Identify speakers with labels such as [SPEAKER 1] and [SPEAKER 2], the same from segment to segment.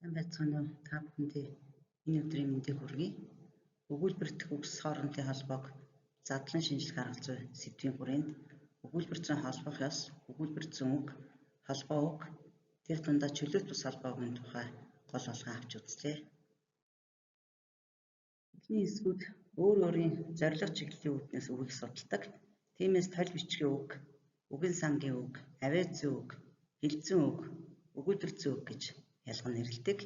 [SPEAKER 1] Сайн байцгаана уу? Та бүхэндээ энэ өдрийн мэндийг хүргэе. Өгүүлбэрт үгс хоорондын холбоог задлан шинжилгээ гаргаж буй сэдвийн хүрээнд өгүүлбэр зүйн холбох ёс, өгүүлбэр зүйн үг, холбоо үг, тэр дундаа чөлөөт бус холбоогийн тухай гол олгон авч үзлээ. Эхний хэсгүүд өөр өөрийн зорилго чиглэлийн үүднээс үгийг судалдаг. Тиймээс тал бичгийн үг, үгийн сангийн үг, авиацийн үг, хэлцэн үг, өгүүлбэр зүйн үг гэж ялган нэрлэдэг.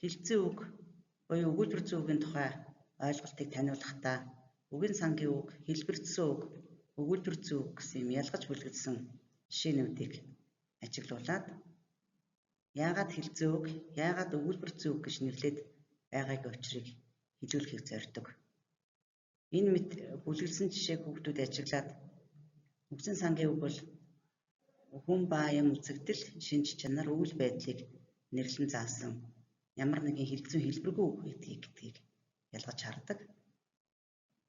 [SPEAKER 1] Хэлцэн үг буюу өгүүлбэр зүйн үгийн тухай ойлголтыг таниулахдаа үгийн сангийн үг, хэлбэрцсэн үг, өгүүлбэр зүйн үг гэсэн юм ялгаж бүлэглэсэн жишээнүүдийг ажиглуулад яагаад хэлцэн үг, яагаад өгүүлбэр зүйн үг гэж нэрлээд байгаагийн учрыг хэлүүлэхийг зорддог. Энэ мэт бүлэглэсэн жишээг хүүхдүүд ажиглаад үгсэн сангийн үг бол хүн ба юм үзэгдэл, шинж чанар, үйл байдлыг нэрлэн заасан ямар нэгэн хэлцэн хэлбэргүй үг гэдгийг ялгаж хардаг.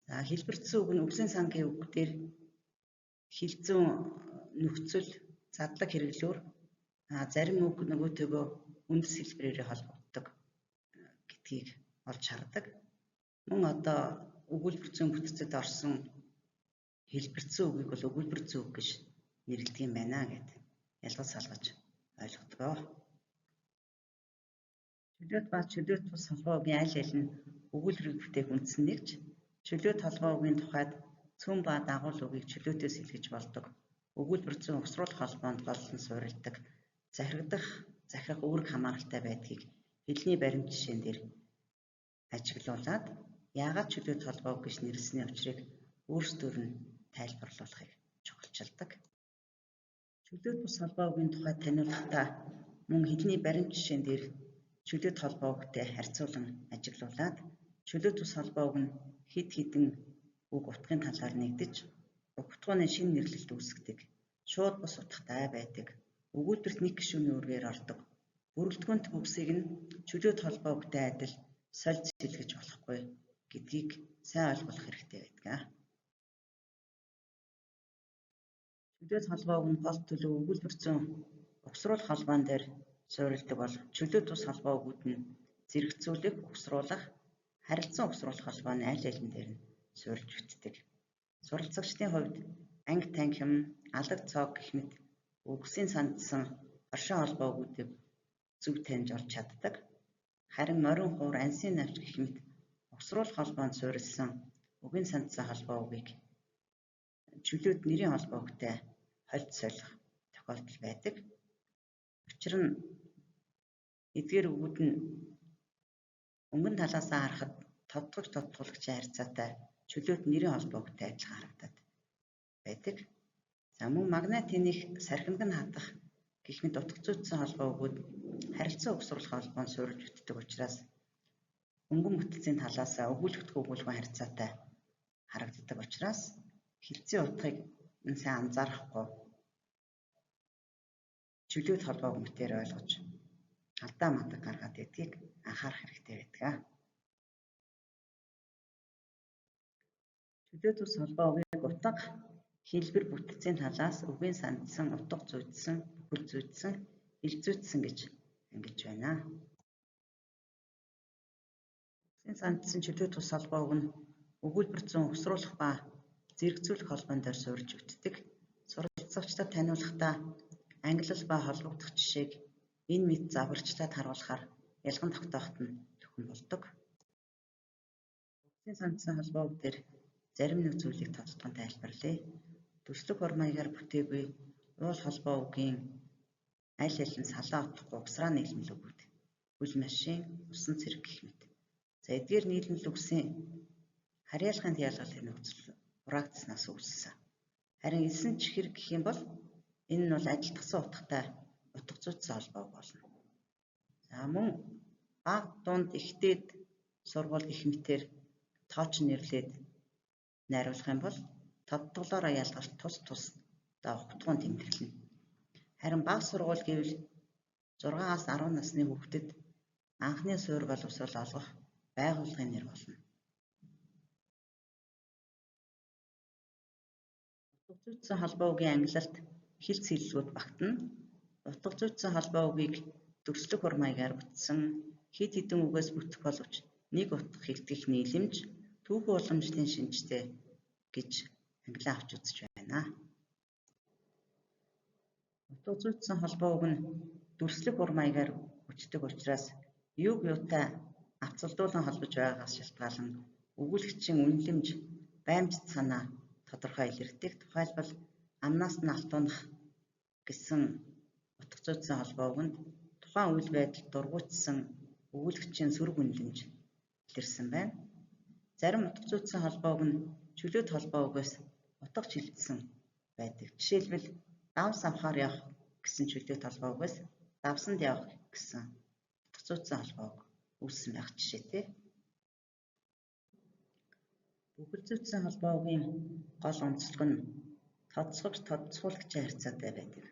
[SPEAKER 1] За хэлбэрцсэн үг нь үгсэн сангийн үг дээр хэлцэн нөхцөл, задлаг хэрэглүүр зарим үг нөгөөтэйгөө үндэс хэлбэрээр холбогддог гэдгийг олж хардаг. Мөн одоо өгүүлбэр зүйн бүтцэд орсон хэлбэрцсэн үгийг бол өгүүлбэр зүйн үг гэж нэрлэдэг юм байна гэд ялгаж салгаж ойлгодог. Чөлөөт ба чөлөөт бус холбоогийн аль аль нь өгүүлбэрийг бүтээх үндсэн нэгж, чөлөөт холбоогийн тухайд цөм ба дагуул үгийг чөлөөтөөс илгэж болдог. Өгүүлбэр зүйн угсруулах холбоонд голлон суурилдаг, захирах үүрэг хамааралтай байдгийг хэлний баримт жишээн дээр ажиглуулад яагаад чөлөөт холбоо гэж нэрлэсний учрыг өөрсдөр нь тайлбарлуулахыг чухалчилдаг. Чөлөөт бус холбоогийн тухай таниулахдаа мөн хэлний баримт жишээн дээр чөлөөт холбоогтой харьцуулан ажиглуулад чөлөөт бус холбоог нь хэд хэдэн үг утгын талаар нэгдэж утгууны шинэ нэрлэлт үүсгдэг, шууд бус утгатай байдаг, өгүүлбэрт нэг гишүүний үргээр ордог, бүрэлдэхүүнт үгсийг нь чөлөөт холбоогтой адил сольж сэлгэж болохгүй гэдгийг сайн ойлгох хэрэгтэй байдаг. Чөлөөт холбоог нь гол төлөв өгүүлбэр зүйн угсруулах холбоон дээр суурилдаг бол чөлөөт бус холбоогууд нь зэрэгцүүлэх, угсруулах, харилцан угсруулах холбооны аль алин дээр нь суурилж бүтдэг. Суралцагчдын хувьд анги танхим, алаг цог гэх мэт үгсийн сандсан оршин холбоогуудыг зөв таньж олж чаддаг. Харин морин хуур, ансын навч гэх мэт угсруулах холбоонд суурилсан үгийн сандсан холбоо үгийг чөлөөт нэрийн холбоогтой хольж солих тохиолдол байдаг. Учир нь эдгээр үгүүд нь өнгөн талаасаа харахад тодтогч-тодтгуулагчийн харьцаатай чөлөөт нэрийн холбоогтой адилхан харагдаад байдаг. За мөн магнит тэнийг сархинаг нь хадах гэх мэт утга зүйцсэн холбоогууд харилцан угсруулах холбоонд суурилж бүтдэг учраас өнгөн бүтцийн талаасаа өгүүлбэртгүй өгүүлбэр харьцаатай харагддаг учраас хэлцээ утгыг сайн анзаарахгүй чөлөөт холбоог мэтээр ойлгож алдаа мадаг гаргаад байдгийг анхаарах хэрэгтэй байдаг. Чөлөөт бус холбоогийн утга хэлбэр бүтцийн талаас үгийн сандсан, утга зүйдсэн, бүхэл зүйдсэн, ил зүйдсэн гэж ангилж байна. Үгсийн сандсан чөлөөт бус холбоог нь өгүүлбэр зүйн угсруулах ба зэрэгцүүлэх холбоон дээр суурилж бүтдэг. Суралцагчдад таниулахдаа ангилал ба холбогдох жишээг энэ мэт завгарчлаад харуулахаар ялган тогтооход нь төхөн болдог. Үгсийн сандсан холбоог дээр зарим нэг зүйлийг тодтгон тайлбарлая. Төслөх ор маягаар бүтээгүй уул холбоо үгийн аль аль нь салаа утгахгүй угсраа нийлмэл үгүүд, бүл машин, усан цэрэг гэх мэт. За эдгээр нийлмэл үгсийн харьяалахын ялгалын нөхцөл урагдсанаас үүссэн. Харин элсэн чихэр гэх юм бол энэ нь бол ажилтгсан утгатай утга зүйцсэн холбоо болно. За мөн бага, дунд, ихтэйд, сургууль гэх мэтээр тооч нэрлээд найруулах юм бол тодтголоороо ялгарч тус утгуун тэмдэглэнэ. Харин бага сургууль гэвэл 6-аас 10 насны хүүхдэд анхны суурь боловсрол олгох байгууллагын нэр болно. Утга зүйцсэн холбоо үгийн ангилалт хэлц хэллэгүүд багтана. Утга зүйцсэн холбоо үгийг төрслөх ур маягаар бүтсэн хэд хэдэн үгээс бүтэх боловч нэг утга хэлтгэх нийлэмж түүхэн уламжлалын шинжтэй гэж ангилан авч үзэж байна. Утга зүйдсэн холбоо үг нь дүрслэх ур маягаар бүтдэг учраас юг юутай авцалдуулан холбож байгаагаас шалтгаалan өгүүлэгчийн үнэлэмж, баймжит санаа тодорхой илэрдэг. Тухайлбал амнаас нь алтуунах гэсэн утга зүйдсэн холбоо үг нь тухайн үйл байдалд дургуутсан өгүүлэгчийн сөрөг үнэлэмж илэрсэн байна. Зарим утга зүйдсэн холбоо үг нь чөлөөт холбоо үгээс утга шилжсэн байдаг. Жишээлбэл давс авахаар явах гэсэн чөлөөт холбоо үгээс давсанд явах гэсэн утга зүйдсэн холбоо үг үүссэн байх жишээтэй. Бүхэл зүйдсэн холбоо үгийн гол онцлог нь тодцогч тодцуулагчийн харьцаатай байдаг.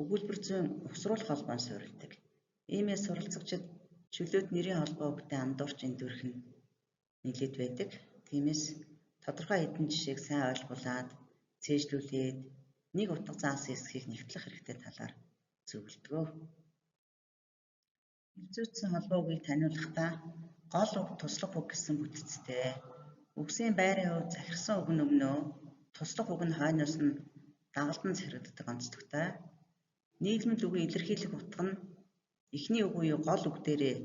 [SPEAKER 1] Өгүүлбэр зүйн угсруулах холбоон суурилдаг. Иймээс суралцагчид чөлөөт нэрийн холбоо үгтэй андуурч эндүрх нь нэлээд байдаг. Тиймээс тодорхой хэдэн жишээг сайн ойлгуулад цээжлүүлээд нэг утга заасан эсхийг нэвтлэх хэрэгтэй талаар зөвлөдгөө. Хэл зүйдсэн холбоо үгийг таниулахдаа гол үг туслах үг гэсэн бүтцтэй. Үгсийн байрын хувьд захирсан үг нь өмнөө, туслах үг нь хойноос нь дагалдан сэргэгддэг онцлогтой. Нийлмэл үгийн илэрхийлэх утга нь эхний үг буюу гол үг дээрээ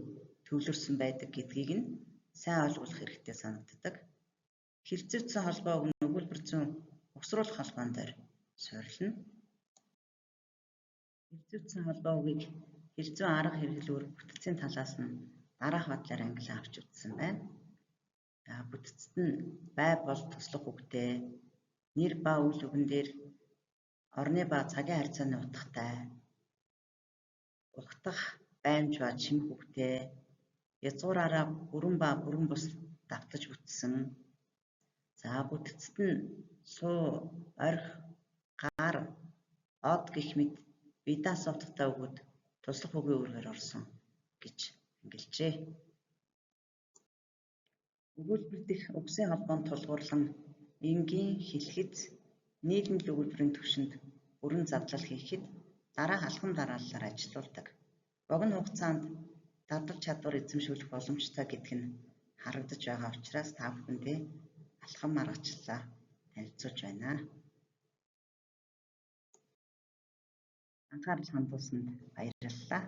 [SPEAKER 1] төвлөрсөн байдаг гэдгийг нь сайн ойлгох хэрэгтэй санагддаг. Хэл зүйдсэн холбоо үг нь өгүүлбэр зүйн угсруулах холбоон дээр суурилна. Хэл зүйдсэн холбоо үгийг хэл зүйн арга хэрэглүүр бүтцийн талаас нь дараах батлаар ангилан авч үзсэн байна. Бүтцэд нь бай бол туслах үгтэй, нэр ба үйл үгэн дээр орны ба цагийн харьцааны утгатай, ухтах, баймж ба чимэх үгтэй, язгуураараа бүрэн ба бүрэн бус давтаж бүтсэн. Бүтцэд нь суу, орхи, гар, од гэх мэт бие даасан утгатай үгүүд туслах үгийн үүргээр орсон гэж ангилжээ. Өгүүлбэр дэх үгсийн холбоонд тулгуурлан энгийн, хэлхэц, нийгмэл өгүүлбэрийн түвшинд бүрэн задлал хийхэд дараах алхам дарааллаар ажилуулдаг. Богино хугацаанд дадал чадвар эзэмшүүлэх боломжтой гэдг нь харагдаж байгаа учраас та бүхэндээ алхам аргачлалаа танилцуулж байна. Анхаарал хандуулсанд баярлалаа.